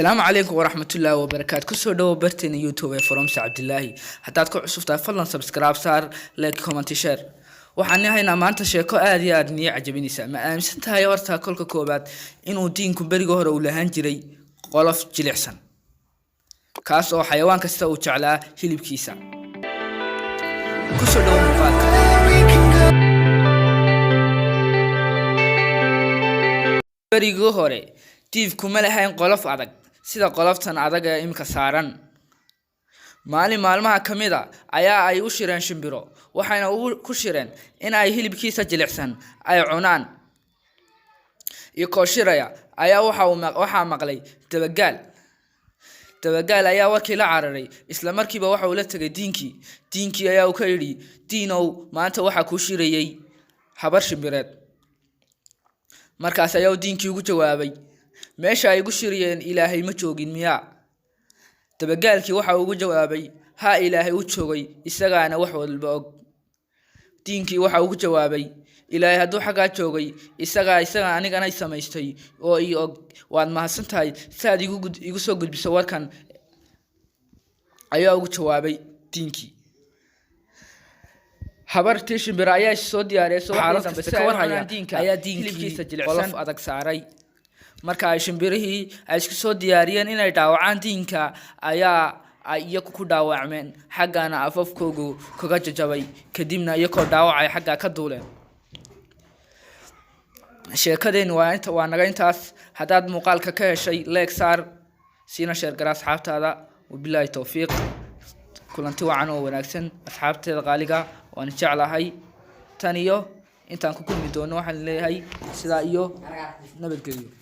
السلام عليكم ورحمة الله وبركاته. كسر دو برتين يوتيوب فرمس عبد الله حتى تكون شفتها فلان سبسكرايب صار لايك كومنت شير waxaan yahaynaa maanta sheeko aad iyo aad niyo cajabinaysa ma aaminsantahay horta kolka koobaad inuu diinku bariga hore uu lahaan jiray qolof jilicsan kaas oo xayawaan kasta uu jeclaa hilibkiisa ku soo dhaw muuqaalka bariga hore diinku ma lahayn qolof adag sida qoloftan adag ee imka saaran maalmaha kamida ayaa ay u shireen shimbiro waxayna ku shireen in ay hilibkiisa jilicsan ay cunaan iyo kooshiraya ayaa waxa maqlay dabagaal ayaa warkii la cararay isla markiiba waxa uu la tagay diinkii ayaa uu ka yiri diinow maanta waxa ku shirayay habar shimbireed markaas ayaa diinkii ugu jawaabay meesha ay ugu shiriyeen ilaahay ma joogin miyaa dabagaalkii waxa uu ugu jawaabay ha ilaahay u joogay isagaana wax walba og diinkii waxa uu ugu jawaabay ilaahay hadduu xagaa joogay isaga anigana ay samaystay oo ii og waad mahadsantahay saad igu soo gudbiso warkan ayaa ugu jawaabay diinkii habartii shimbira ayaa soo diyaariyay xaaladdan bas ka warhaya ayaa diinkiisa jilicsan adag saaray marka ay shimbirihii ay isku soo diyaariyeen inay dhaawacaan diinka ayaa ay iyagu ku dhaawacmeen xaggana afafkoogu kaga jajabay kadibna iyagoo dhaawacay xagga ka duuleen sheekadeen waa naga intaas haddaad muuqaalka ka heshay like saar siina sheer garaa asxaabtaada wabilaahi tawfiiq kulanti wacan oo wanaagsan asxaabteeda qaaliga waan jeclahay tan iyo intaan ku kulmi doono waxaan leeyahay sidaa iyo nabadgelyo